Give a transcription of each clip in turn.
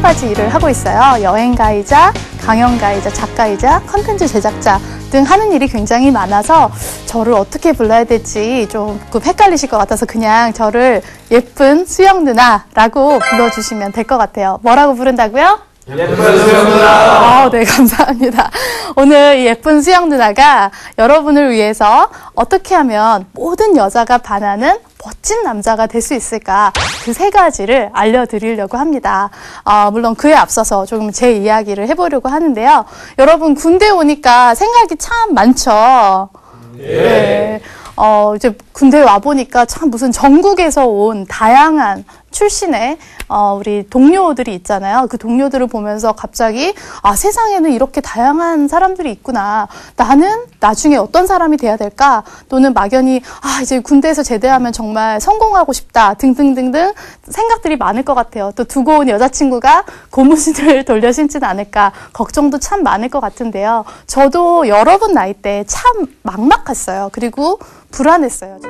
여러 가지 일을 하고 있어요. 여행가이자 강연가이자 작가이자 컨텐츠 제작자 등 하는 일이 굉장히 많아서 저를 어떻게 불러야 될지 조금 헷갈리실 것 같아서 그냥 저를 예쁜 수영 누나라고 불러주시면 될 것 같아요. 뭐라고 부른다고요? 예쁜 수영 누나! 네, 감사합니다. 오늘 이 예쁜 수영 누나가 여러분을 위해서 어떻게 하면 모든 여자가 반하는 멋진 남자가 될 수 있을까? 그 세 가지를 알려드리려고 합니다. 물론 그에 앞서서 조금 제 이야기를 해보려고 하는데요. 여러분 군대 오니까 생각이 참 많죠? 네. 이제 군대에 와보니까 참 무슨 전국에서 온 다양한 출신의 우리 동료들이 있잖아요. 그 동료들을 보면서 갑자기 세상에는 이렇게 다양한 사람들이 있구나. 나는 나중에 어떤 사람이 돼야 될까? 또는 막연히 이제 군대에서 제대하면 정말 성공하고 싶다 등등등등 생각들이 많을 것 같아요. 또 두고 온 여자친구가 고무신을 돌려 신지는 않을까 걱정도 참 많을 것 같은데요. 저도 여러분 나이 때 참 막막했어요. 그리고 불안했어요.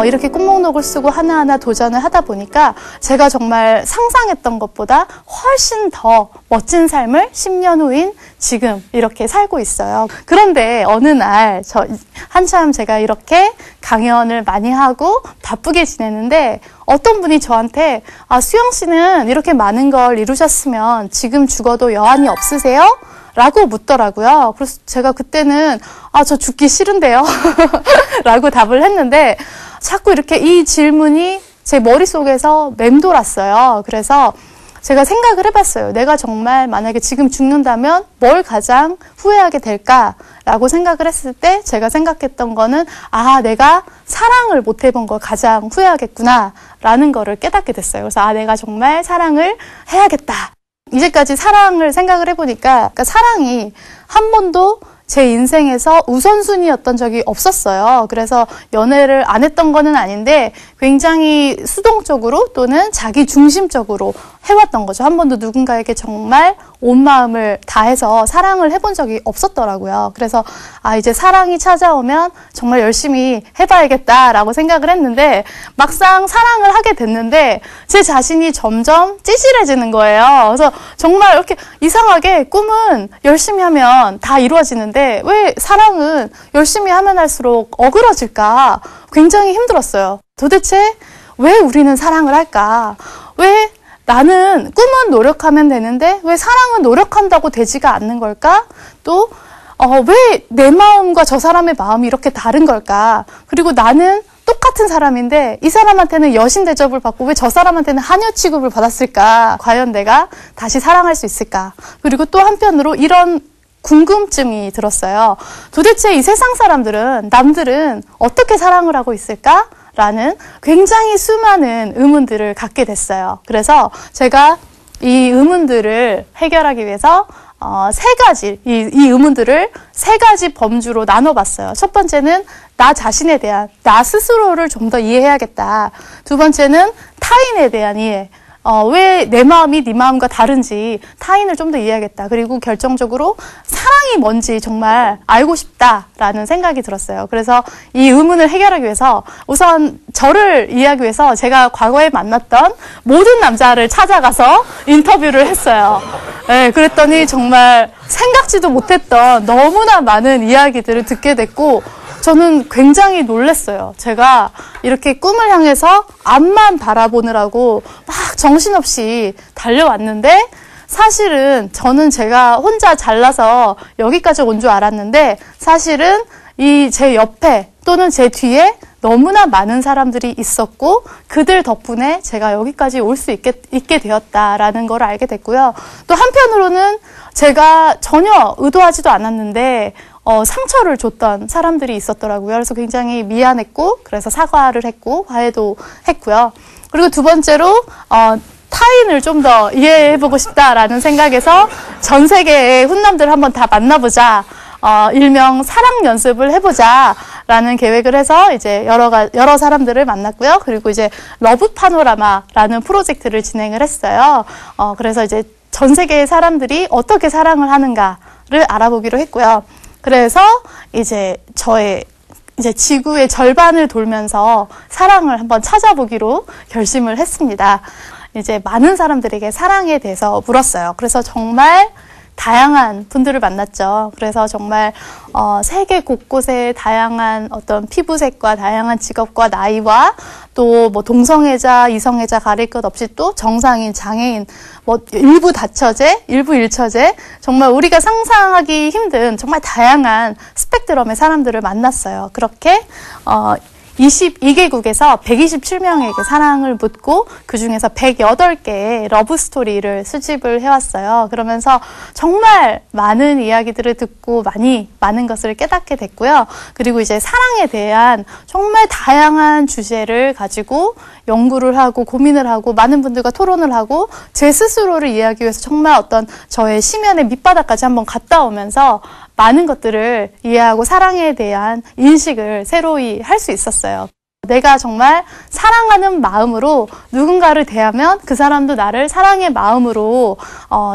이렇게 꿈목록을 쓰고 하나하나 도전을 하다 보니까 제가 정말 상상했던 것보다 훨씬 더 멋진 삶을 10년 후인 지금 이렇게 살고 있어요. 그런데 어느 날 한참 제가 이렇게 강연을 많이 하고 바쁘게 지내는데 어떤 분이 저한테 수영 씨는 이렇게 많은 걸 이루셨으면 지금 죽어도 여한이 없으세요? 라고 묻더라고요. 그래서 제가 그때는 저 죽기 싫은데요? 라고 답을 했는데 자꾸 이렇게 이 질문이 제 머릿속에서 맴돌았어요. 그래서 제가 생각을 해봤어요. 내가 정말 만약에 지금 죽는다면 뭘 가장 후회하게 될까라고 생각을 했을 때 제가 생각했던 거는 내가 사랑을 못 해본 걸 가장 후회하겠구나라는 거를 깨닫게 됐어요. 그래서 내가 정말 사랑을 해야겠다. 이제까지 사랑을 생각을 해보니까 사랑이 한 번도 제 인생에서 우선순위였던 적이 없었어요. 그래서 연애를 안 했던 거는 아닌데 굉장히 수동적으로 또는 자기 중심적으로 해왔던 거죠. 한 번도 누군가에게 정말 온 마음을 다해서 사랑을 해본 적이 없었더라고요. 그래서 이제 사랑이 찾아오면 정말 열심히 해봐야겠다라고 생각을 했는데 막상 사랑을 하게 됐는데 제 자신이 점점 찌질해지는 거예요. 그래서 정말 이렇게 이상하게 꿈은 열심히 하면 다 이루어지는데 왜 사랑은 열심히 하면 할수록 어그러질까? 굉장히 힘들었어요. 도대체 왜 우리는 사랑을 할까? 왜 나는 꿈은 노력하면 되는데 왜 사랑은 노력한다고 되지가 않는 걸까? 또 왜 내 마음과 저 사람의 마음이 이렇게 다른 걸까? 그리고 나는 똑같은 사람인데 이 사람한테는 여신 대접을 받고 왜 저 사람한테는 하녀 취급을 받았을까? 과연 내가 다시 사랑할 수 있을까? 그리고 또 한편으로 이런 궁금증이 들었어요. 도대체 이 세상 사람들은, 남들은 어떻게 사랑을 하고 있을까? 라는 굉장히 수많은 의문들을 갖게 됐어요. 그래서 제가 이 의문들을 해결하기 위해서 세 가지, 이 의문들을 세 가지 범주로 나눠봤어요. 첫 번째는 나 자신에 대한, 나 스스로를 좀 더 이해해야겠다. 두 번째는 타인에 대한 이해. 왜 내 마음이 네 마음과 다른지 타인을 좀 더 이해하겠다. 그리고 결정적으로 사랑이 뭔지 정말 알고 싶다라는 생각이 들었어요. 그래서 이 의문을 해결하기 위해서 우선 저를 이해하기 위해서 제가 과거에 만났던 모든 남자를 찾아가서 인터뷰를 했어요. 네, 그랬더니 정말 생각지도 못했던 너무나 많은 이야기들을 듣게 됐고 저는 굉장히 놀랐어요. 제가 이렇게 꿈을 향해서 앞만 바라보느라고 막 정신없이 달려왔는데 사실은 저는 제가 혼자 잘나서 여기까지 온 줄 알았는데 사실은 이 제 옆에 또는 제 뒤에 너무나 많은 사람들이 있었고 그들 덕분에 제가 여기까지 올 수 있게 되었다라는 걸 알게 됐고요. 또 한편으로는 제가 전혀 의도하지도 않았는데 상처를 줬던 사람들이 있었더라고요. 그래서 굉장히 미안했고, 그래서 사과를 했고, 화해도 했고요. 그리고 두 번째로 타인을 좀 더 이해해보고 싶다라는 생각에서 전 세계의 훈남들 한번 다 만나보자. 일명 사랑 연습을 해보자. 라는 계획을 해서 이제 여러 사람들을 만났고요. 그리고 이제 러브 파노라마라는 프로젝트를 진행을 했어요. 그래서 이제 전 세계의 사람들이 어떻게 사랑을 하는가를 알아보기로 했고요. 그래서 이제 이제 지구의 절반을 돌면서 사랑을 한번 찾아보기로 결심을 했습니다. 이제 많은 사람들에게 사랑에 대해서 물었어요. 그래서 정말 다양한 분들을 만났죠. 그래서 정말 세계 곳곳에 다양한 어떤 피부색과 다양한 직업과 나이와 또 뭐 동성애자, 이성애자 가릴 것 없이 또 정상인, 장애인, 뭐 일부 다처제, 일부 일처제, 정말 우리가 상상하기 힘든 정말 다양한 스펙트럼의 사람들을 만났어요. 그렇게 22개국에서 127명에게 사랑을 묻고 그중에서 108개의 러브 스토리를 수집을 해왔어요. 그러면서 정말 많은 이야기들을 듣고 많은 것을 깨닫게 됐고요. 그리고 이제 사랑에 대한 정말 다양한 주제를 가지고 연구를 하고 고민을 하고 많은 분들과 토론을 하고 제 스스로를 이해하기 위해서 정말 어떤 저의 심연의 밑바닥까지 한번 갔다 오면서 많은 것들을 이해하고 사랑에 대한 인식을 새로이 할 수 있었어요. 내가 정말 사랑하는 마음으로 누군가를 대하면 그 사람도 나를 사랑의 마음으로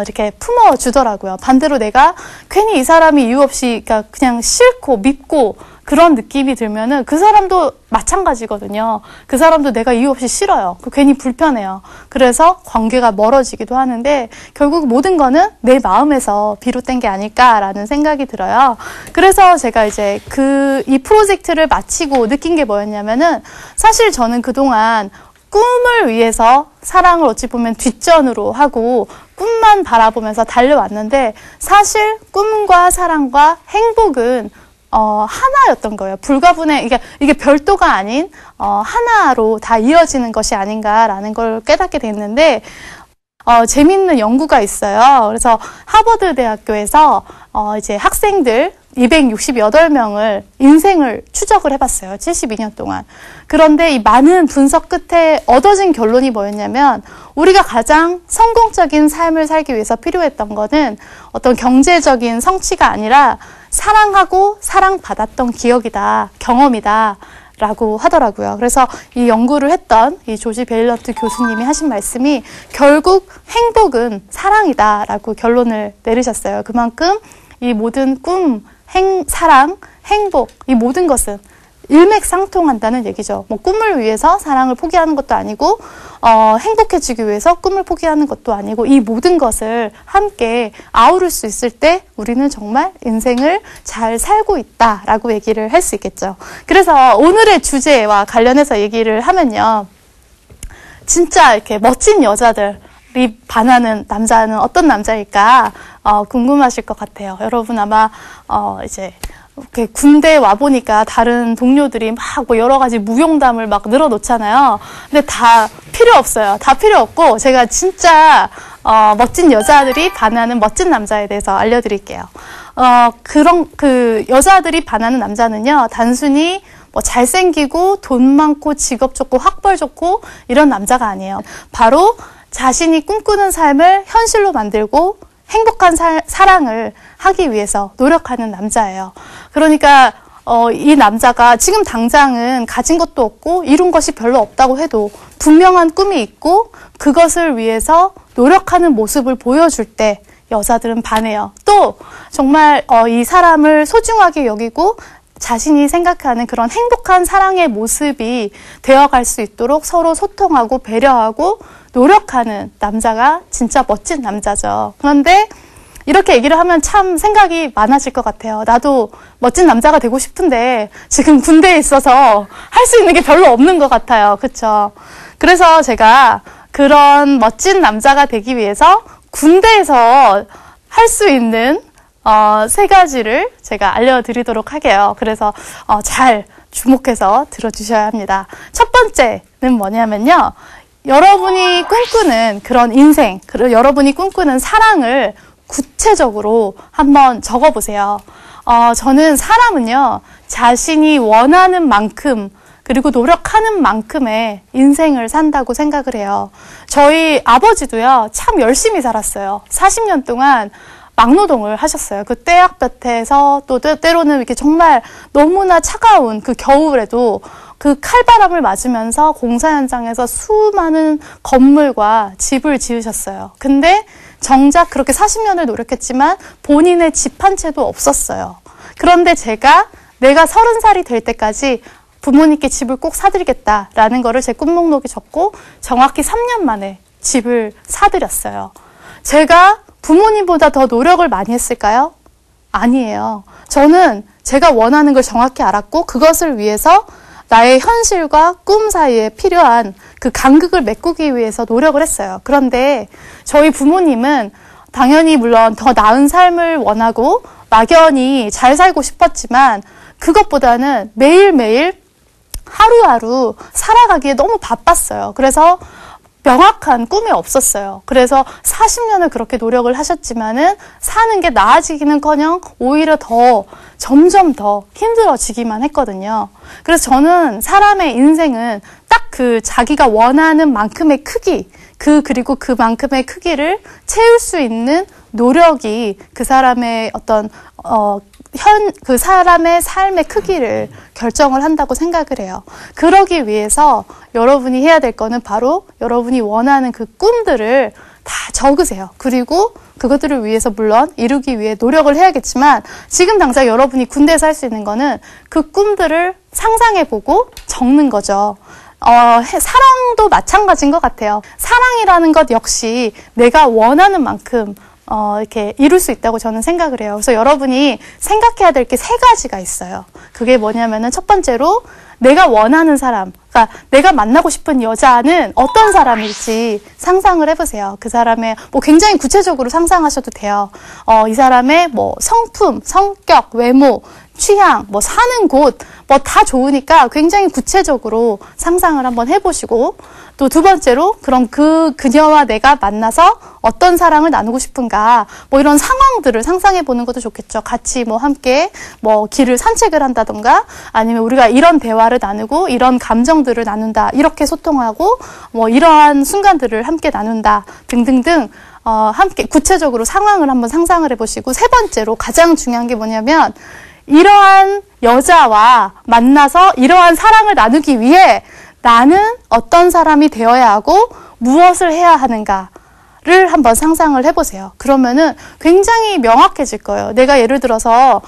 이렇게 품어주더라고요. 반대로 내가 괜히 이 사람이 이유 없이 그냥 싫고 밉고 그런 느낌이 들면은 그 사람도 마찬가지거든요. 그 사람도 내가 이유 없이 싫어요. 괜히 불편해요. 그래서 관계가 멀어지기도 하는데 결국 모든 거는 내 마음에서 비롯된 게 아닐까라는 생각이 들어요. 그래서 제가 이제 이 프로젝트를 마치고 느낀 게 뭐였냐면은 사실 저는 그동안 꿈을 위해서 사랑을 어찌 보면 뒷전으로 하고 꿈만 바라보면서 달려왔는데 사실 꿈과 사랑과 행복은 하나였던 거예요. 불가분의, 이게 별도가 아닌, 하나로 다 이어지는 것이 아닌가라는 걸 깨닫게 됐는데, 재밌는 연구가 있어요. 그래서 하버드 대학교에서, 이제 학생들 268명을 인생을 추적을 해봤어요. 72년 동안. 그런데 이 많은 분석 끝에 얻어진 결론이 뭐였냐면, 우리가 가장 성공적인 삶을 살기 위해서 필요했던 거는 어떤 경제적인 성취가 아니라 사랑하고 사랑받았던 기억이다, 경험이다 라고 하더라고요. 그래서 이 연구를 했던 이 조지 베일러트 교수님이 하신 말씀이 결국 행복은 사랑이다 라고 결론을 내리셨어요. 그만큼 이 모든 꿈, 사랑, 행복, 이 모든 것은 일맥상통한다는 얘기죠. 뭐 꿈을 위해서 사랑을 포기하는 것도 아니고 행복해지기 위해서 꿈을 포기하는 것도 아니고 이 모든 것을 함께 아우를 수 있을 때 우리는 정말 인생을 잘 살고 있다라고 얘기를 할 수 있겠죠. 그래서 오늘의 주제와 관련해서 얘기를 하면요. 진짜 이렇게 멋진 여자들이 반하는 남자는 어떤 남자일까 궁금하실 것 같아요. 여러분 아마 이제 군대에 와보니까 다른 동료들이 막 뭐 여러 가지 무용담을 막 늘어놓잖아요. 근데 다 필요 없어요. 다 필요 없고 제가 진짜 멋진 여자들이 반하는 멋진 남자에 대해서 알려드릴게요. 그런 여자들이 반하는 남자는요. 단순히 뭐 잘생기고 돈 많고 직업 좋고 학벌 좋고 이런 남자가 아니에요. 바로 자신이 꿈꾸는 삶을 현실로 만들고 행복한 사랑을 하기 위해서 노력하는 남자예요. 그러니까 이 남자가 지금 당장은 가진 것도 없고 이룬 것이 별로 없다고 해도 분명한 꿈이 있고 그것을 위해서 노력하는 모습을 보여줄 때 여자들은 반해요. 또 정말 이 사람을 소중하게 여기고 자신이 생각하는 그런 행복한 사랑의 모습이 되어갈 수 있도록 서로 소통하고 배려하고 노력하는 남자가 진짜 멋진 남자죠. 그런데 이렇게 얘기를 하면 참 생각이 많아질 것 같아요. 나도 멋진 남자가 되고 싶은데 지금 군대에 있어서 할 수 있는 게 별로 없는 것 같아요. 그렇죠? 그래서 제가 그런 멋진 남자가 되기 위해서 군대에서 할 수 있는 3가지를 제가 알려드리도록 할게요. 그래서 잘 주목해서 들어주셔야 합니다. 첫 번째는 뭐냐면요. 여러분이 꿈꾸는 그런 인생, 그리고 여러분이 꿈꾸는 사랑을 구체적으로 한번 적어보세요. 저는 사람은요, 자신이 원하는 만큼 그리고 노력하는 만큼의 인생을 산다고 생각을 해요. 저희 아버지도요, 참 열심히 살았어요. 40년 동안 막노동을 하셨어요. 그 떼약볕에서 또 때로는 이렇게 정말 너무나 차가운 그 겨울에도 그 칼바람을 맞으면서 공사 현장에서 수많은 건물과 집을 지으셨어요. 근데 정작 그렇게 40년을 노력했지만 본인의 집 한 채도 없었어요. 그런데 내가 30살이 될 때까지 부모님께 집을 꼭 사드리겠다라는 거를 제 꿈 목록에 적고 정확히 3년 만에 집을 사드렸어요. 제가 부모님보다 더 노력을 많이 했을까요? 아니에요. 저는 제가 원하는 걸 정확히 알았고 그것을 위해서 나의 현실과 꿈 사이에 필요한 그 간극을 메꾸기 위해서 노력을 했어요. 그런데 저희 부모님은 당연히 물론 더 나은 삶을 원하고 막연히 잘 살고 싶었지만 그것보다는 매일매일 하루하루 살아가기에 너무 바빴어요. 그래서 명확한 꿈이 없었어요. 그래서 40년을 그렇게 노력을 하셨지만은 사는 게 나아지기는커녕 오히려 점점 더 힘들어지기만 했거든요. 그래서 저는 사람의 인생은 딱 그 자기가 원하는 만큼의 크기, 그리고 그만큼의 크기를 채울 수 있는 노력이 그 사람의 어떤 그 사람의 삶의 크기를 결정을 한다고 생각을 해요. 그러기 위해서 여러분이 해야 될 거는 바로 여러분이 원하는 그 꿈들을 다 적으세요. 그리고 그것들을 위해서 물론 이루기 위해 노력을 해야겠지만 지금 당장 여러분이 군대에서 할 수 있는 거는 그 꿈들을 상상해보고 적는 거죠. 사랑도 마찬가지인 것 같아요. 사랑이라는 것 역시 내가 원하는 만큼 이렇게 이룰 수 있다고 저는 생각을 해요. 그래서 여러분이 생각해야 될 게 3가지가 있어요. 그게 뭐냐면은 첫 번째로 내가 원하는 사람, 그러니까 내가 만나고 싶은 여자는 어떤 사람일지 상상을 해보세요. 그 사람의 굉장히 구체적으로 상상하셔도 돼요. 이 사람의 성품, 성격, 외모, 취향, 사는 곳, 다 좋으니까 굉장히 구체적으로 상상을 한번 해보시고 또 두 번째로 그럼 그녀와 내가 만나서 어떤 사랑을 나누고 싶은가 이런 상황들을 상상해 보는 것도 좋겠죠. 같이 함께 길을 산책을 한다던가 아니면 우리가 이런 대화를 나누고 이런 감정들을 나눈다 이렇게 소통하고 이러한 순간들을 함께 나눈다 등등등 함께 구체적으로 상황을 한번 상상을 해보시고 세 번째로 가장 중요한 게 뭐냐면 이러한 여자와 만나서 이러한 사랑을 나누기 위해 나는 어떤 사람이 되어야 하고 무엇을 해야 하는가를 한번 상상을 해보세요. 그러면은 굉장히 명확해질 거예요. 내가 예를 들어서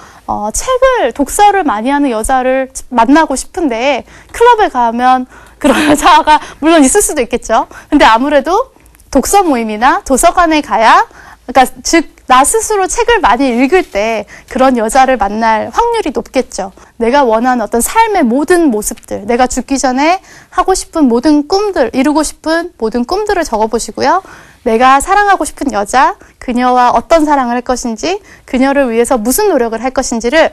독서를 많이 하는 여자를 만나고 싶은데 클럽에 가면 그런 여자가 물론 있을 수도 있겠죠. 근데 아무래도 독서 모임이나 도서관에 가야 그러니까 즉 나 스스로 책을 많이 읽을 때 그런 여자를 만날 확률이 높겠죠. 내가 원하는 어떤 삶의 모든 모습들, 내가 죽기 전에 하고 싶은 모든 꿈들, 이루고 싶은 모든 꿈들을 적어보시고요. 내가 사랑하고 싶은 여자, 그녀와 어떤 사랑을 할 것인지, 그녀를 위해서 무슨 노력을 할 것인지를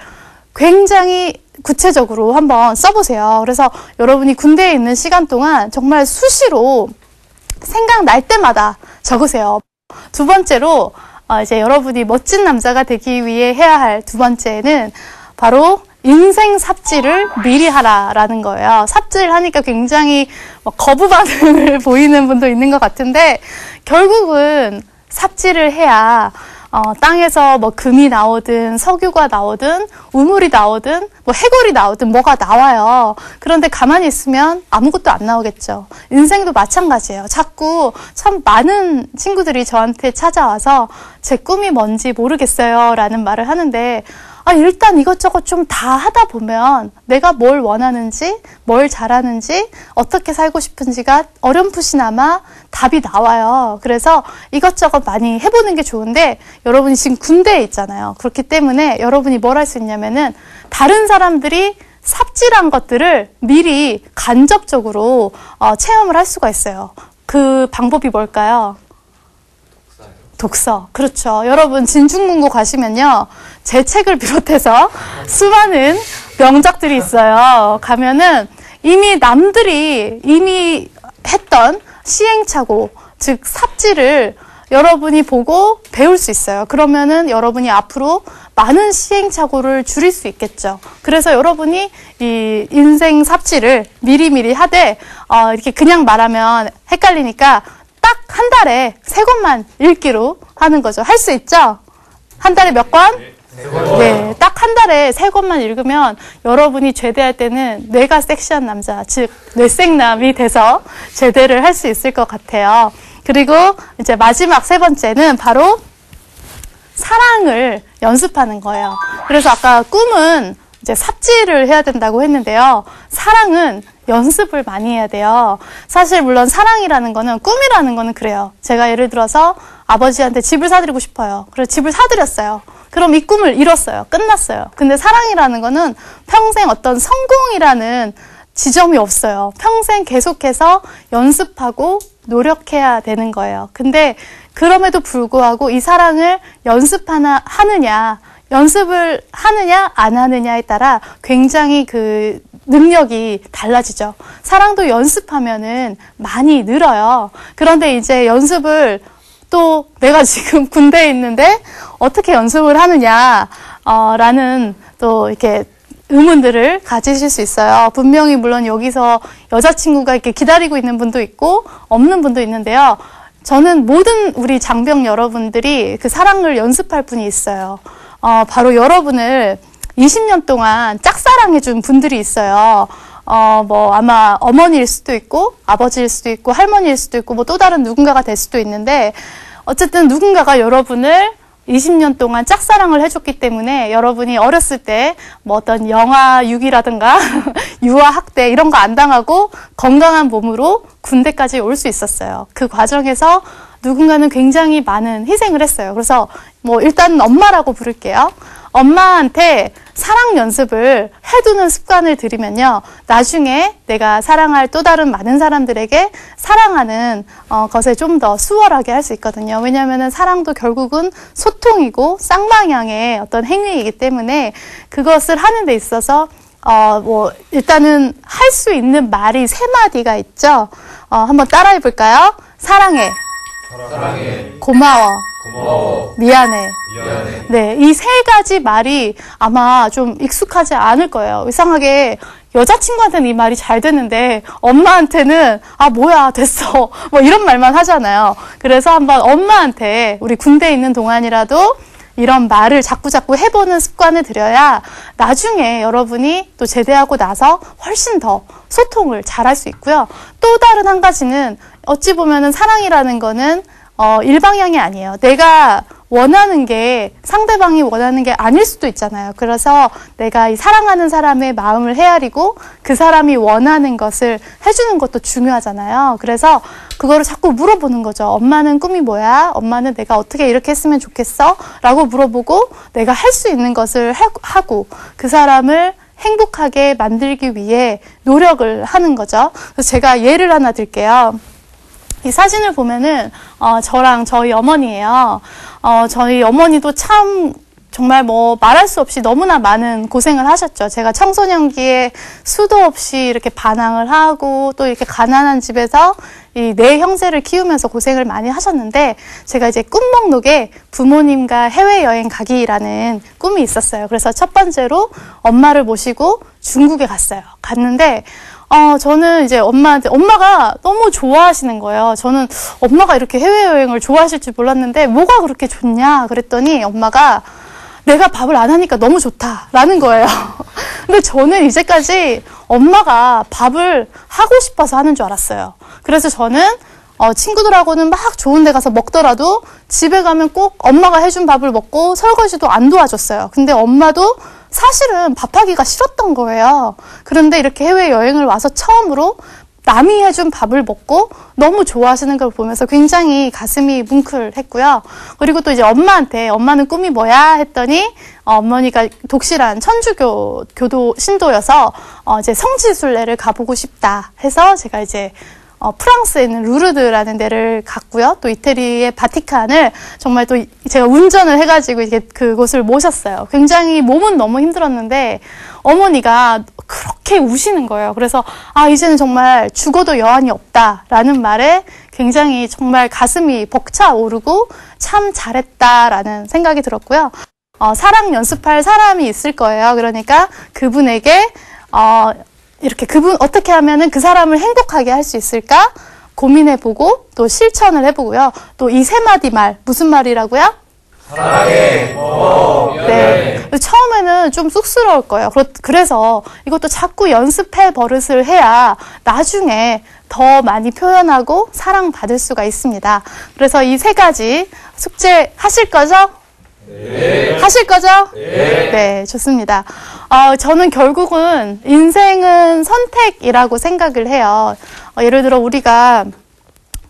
굉장히 구체적으로 한번 써보세요. 그래서 여러분이 군대에 있는 시간 동안 정말 수시로 생각날 때마다 적으세요. 두 번째로 이제 여러분이 멋진 남자가 되기 위해 해야 할 두 번째는 바로 인생 삽질을 미리 하라라는 거예요. 삽질하니까 굉장히 거부 반응을 보이는 분도 있는 것 같은데 결국은 삽질을 해야 땅에서 금이 나오든 석유가 나오든 우물이 나오든 해골이 나오든 뭐가 나와요. 그런데 가만히 있으면 아무것도 안 나오겠죠. 인생도 마찬가지예요. 자꾸 참 많은 친구들이 저한테 찾아와서 제 꿈이 뭔지 모르겠어요 라는 말을 하는데 일단 이것저것 좀 다 하다 보면 내가 뭘 원하는지, 뭘 잘하는지, 어떻게 살고 싶은지가 어렴풋이나마 답이 나와요. 그래서 이것저것 많이 해보는 게 좋은데 여러분이 지금 군대에 있잖아요. 그렇기 때문에 여러분이 뭘 할 수 있냐면은 다른 사람들이 삽질한 것들을 미리 간접적으로 체험을 할 수가 있어요. 그 방법이 뭘까요? 독서. 그렇죠. 여러분 진중문고 가시면요. 제 책을 비롯해서 수많은 명작들이 있어요. 가면은 남들이 이미 했던 시행착오, 즉 삽질을 여러분이 보고 배울 수 있어요. 그러면은 여러분이 앞으로 많은 시행착오를 줄일 수 있겠죠. 그래서 여러분이 이 인생 삽질을 미리미리 하되, 이렇게 그냥 말하면 헷갈리니까 딱 한 달에 3권만 읽기로 하는 거죠. 할 수 있죠? 한 달에 몇 권? 네, 딱 한 달에 3권만 읽으면 여러분이 제대할 때는 뇌가 섹시한 남자, 즉 뇌생남이 돼서 제대를 할 수 있을 것 같아요. 그리고 이제 마지막 3번째는 바로 사랑을 연습하는 거예요. 그래서 아까 꿈은 이제 삽질을 해야 된다고 했는데요. 사랑은 연습을 많이 해야 돼요. 사실 물론 사랑이라는 거는, 꿈이라는 거는 그래요. 제가 예를 들어서 아버지한테 집을 사드리고 싶어요. 그래서 집을 사드렸어요. 그럼 이 꿈을 이뤘어요. 끝났어요. 근데 사랑이라는 거는 평생 어떤 성공이라는 지점이 없어요. 평생 계속해서 연습하고 노력해야 되는 거예요. 근데 그럼에도 불구하고 이 사랑을 연습을 하느냐 안 하느냐에 따라 굉장히 그 능력이 달라지죠. 사랑도 연습하면은 많이 늘어요. 그런데 이제 연습을 또 내가 지금 군대에 있는데 어떻게 연습을 하느냐, 라는 또 이렇게 의문들을 가지실 수 있어요. 분명히 물론 여기서 여자친구가 이렇게 기다리고 있는 분도 있고 없는 분도 있는데요. 저는 모든 우리 장병 여러분들이 그 사랑을 연습할 분이 있어요. 바로 여러분을 20년 동안 짝사랑해준 분들이 있어요. 아마 어머니일 수도 있고, 아버지일 수도 있고, 할머니일 수도 있고, 또 다른 누군가가 될 수도 있는데, 어쨌든 누군가가 여러분을 20년 동안 짝사랑을 해줬기 때문에 여러분이 어렸을 때 어떤 영아 유기라든가 유아 학대 이런 거 안 당하고 건강한 몸으로 군대까지 올 수 있었어요. 그 과정에서 누군가는 굉장히 많은 희생을 했어요. 그래서 일단 엄마라고 부를게요. 엄마한테 사랑 연습을 해두는 습관을 들이면요, 나중에 내가 사랑할 또 다른 많은 사람들에게 사랑하는 것에 좀 더 수월하게 할 수 있거든요. 왜냐하면 사랑도 결국은 소통이고 쌍방향의 어떤 행위이기 때문에 그것을 하는 데 있어서 일단은 할 수 있는 말이 3마디가 있죠. 한번 따라해 볼까요? 사랑해. 고마워. 미안해. 네, 이 3가지 말이 아마 좀 익숙하지 않을 거예요. 이상하게 여자친구한테는 이 말이 잘 되는데 엄마한테는 뭐야 됐어 이런 말만 하잖아요. 그래서 한번 엄마한테 우리 군대에 있는 동안이라도 이런 말을 자꾸자꾸 해보는 습관을 들여야 나중에 여러분이 또 제대하고 나서 훨씬 더 소통을 잘할 수 있고요. 또 다른 한 가지는 어찌 보면은 사랑이라는 거는 일방향이 아니에요. 내가 원하는 게 상대방이 원하는 게 아닐 수도 있잖아요. 그래서 내가 이 사랑하는 사람의 마음을 헤아리고 그 사람이 원하는 것을 해주는 것도 중요하잖아요. 그래서 그거를 자꾸 물어보는 거죠. 엄마는 꿈이 뭐야? 엄마는 내가 어떻게 이렇게 했으면 좋겠어? 라고 물어보고 내가 할 수 있는 것을 하고 그 사람을 행복하게 만들기 위해 노력을 하는 거죠. 그래서 제가 예를 하나 들게요. 이 사진을 보면은 저랑 저희 어머니예요. 저희 어머니도 참 정말 말할 수 없이 너무나 많은 고생을 하셨죠. 제가 청소년기에 수도 없이 이렇게 반항을 하고 또 이렇게 가난한 집에서 이 4형제를 키우면서 고생을 많이 하셨는데, 제가 이제 꿈 목록에 부모님과 해외여행 가기라는 꿈이 있었어요. 그래서 첫 번째로 엄마를 모시고 중국에 갔어요. 갔는데 저는 이제 엄마가 너무 좋아하시는 거예요. 저는 엄마가 이렇게 해외여행을 좋아하실 줄 몰랐는데 뭐가 그렇게 좋냐 그랬더니 엄마가 내가 밥을 안 하니까 너무 좋다라는 거예요. 근데 저는 이제까지 엄마가 밥을 하고 싶어서 하는 줄 알았어요. 그래서 저는 친구들하고는 막 좋은 데 가서 먹더라도 집에 가면 꼭 엄마가 해준 밥을 먹고 설거지도 안 도와줬어요. 근데 엄마도 사실은 밥하기가 싫었던 거예요. 그런데 이렇게 해외여행을 와서 처음으로 남이 해준 밥을 먹고 너무 좋아하시는 걸 보면서 굉장히 가슴이 뭉클했고요. 그리고 또 이제 엄마는 꿈이 뭐야 했더니 어머니가 독실한 천주교 교도 신도여서 이제 성지순례를 가보고 싶다 해서 제가 이제 프랑스에 있는 루르드라는 데를 갔고요. 또 이태리의 바티칸을 정말 또 제가 운전을 해가지고 이렇게 그곳을 모셨어요. 굉장히 몸은 너무 힘들었는데 어머니가 그렇게 그렇게 우시는 거예요. 그래서 이제는 정말 죽어도 여한이 없다라는 말에 굉장히 정말 가슴이 벅차오르고 참 잘했다라는 생각이 들었고요. 사랑 연습할 사람이 있을 거예요. 그러니까 그분에게 이렇게 그분 어떻게 하면은 그 사람을 행복하게 할 수 있을까 고민해보고 또 실천을 해보고요. 또 이 세 마디 말 무슨 말이라고요? 사랑해. 네. 처음에는 좀 쑥스러울 거예요. 그래서 이것도 자꾸 연습해 버릇을 해야 나중에 더 많이 표현하고 사랑받을 수가 있습니다. 그래서 이 세 가지 숙제 하실 거죠? 네. 하실 거죠? 네. 네, 좋습니다. 저는 결국은 인생은 선택이라고 생각을 해요. 예를 들어 우리가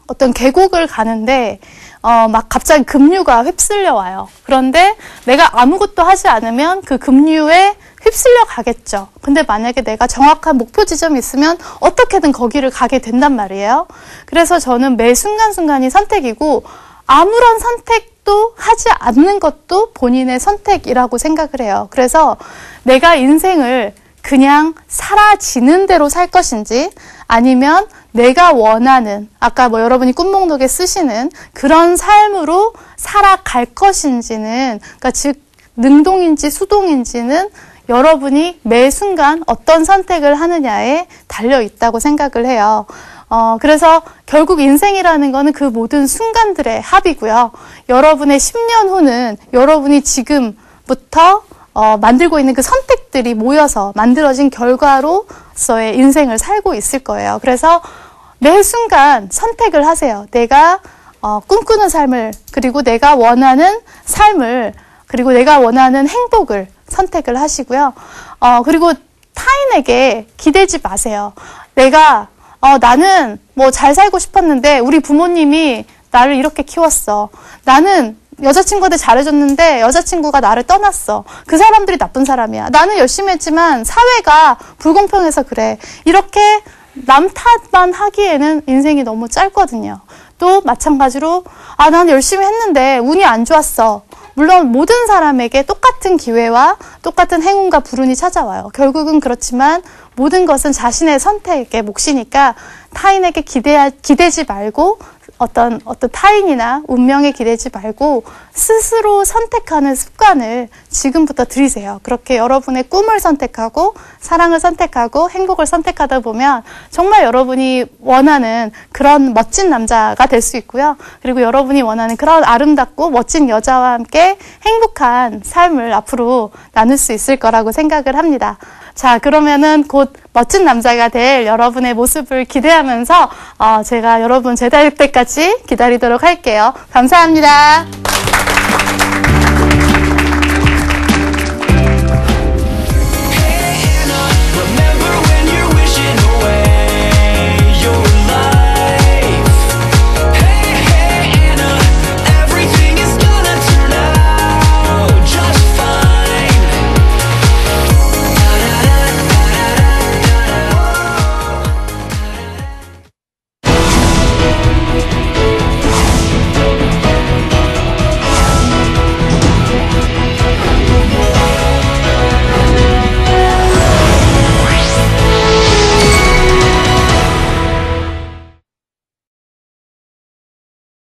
어떤 계곡을 가는데 막 갑자기 급류가 휩쓸려 와요. 그런데 내가 아무것도 하지 않으면 그 급류에 휩쓸려 가겠죠. 근데 만약에 내가 정확한 목표 지점이 있으면 어떻게든 거기를 가게 된단 말이에요. 그래서 저는 매 순간순간이 선택이고 아무런 선택도 하지 않는 것도 본인의 선택이라고 생각을 해요. 그래서 내가 인생을 그냥 사라지는 대로 살 것인지 아니면 내가 원하는 아까 여러분이 꿈목록에 쓰시는 그런 삶으로 살아갈 것인지는 그러니까 즉 능동인지 수동인지는 여러분이 매 순간 어떤 선택을 하느냐에 달려 있다고 생각을 해요. 그래서 결국 인생이라는 거는 그 모든 순간들의 합이고요. 여러분의 10년 후는 여러분이 지금부터 만들고 있는 그 선택들이 모여서 만들어진 결과로서의 인생을 살고 있을 거예요. 그래서 매 순간 선택을 하세요. 내가 꿈꾸는 삶을 그리고 내가 원하는 삶을 그리고 내가 원하는 행복을 선택을 하시고요. 그리고 타인에게 기대지 마세요. 내가 나는 뭐 잘 살고 싶었는데 우리 부모님이 나를 이렇게 키웠어. 나는 여자친구한테 잘해줬는데 여자친구가 나를 떠났어. 그 사람들이 나쁜 사람이야. 나는 열심히 했지만 사회가 불공평해서 그래. 이렇게 남 탓만 하기에는 인생이 너무 짧거든요. 또 마찬가지로 난 열심히 했는데 운이 안 좋았어. 물론 모든 사람에게 똑같은 기회와 똑같은 행운과 불운이 찾아와요. 결국은 그렇지만 모든 것은 자신의 선택의 몫이니까 타인에게 기대지 말고 어떤 타인이나 운명에 기대지 말고 스스로 선택하는 습관을 지금부터 들이세요. 그렇게 여러분의 꿈을 선택하고 사랑을 선택하고 행복을 선택하다 보면 정말 여러분이 원하는 그런 멋진 남자가 될 수 있고요. 그리고 여러분이 원하는 그런 아름답고 멋진 여자와 함께 행복한 삶을 앞으로 나눌 수 있을 거라고 생각을 합니다. 자, 그러면은 곧 멋진 남자가 될 여러분의 모습을 기대하면서 제가 여러분 제대할 때까지 기다리도록 할게요. 감사합니다.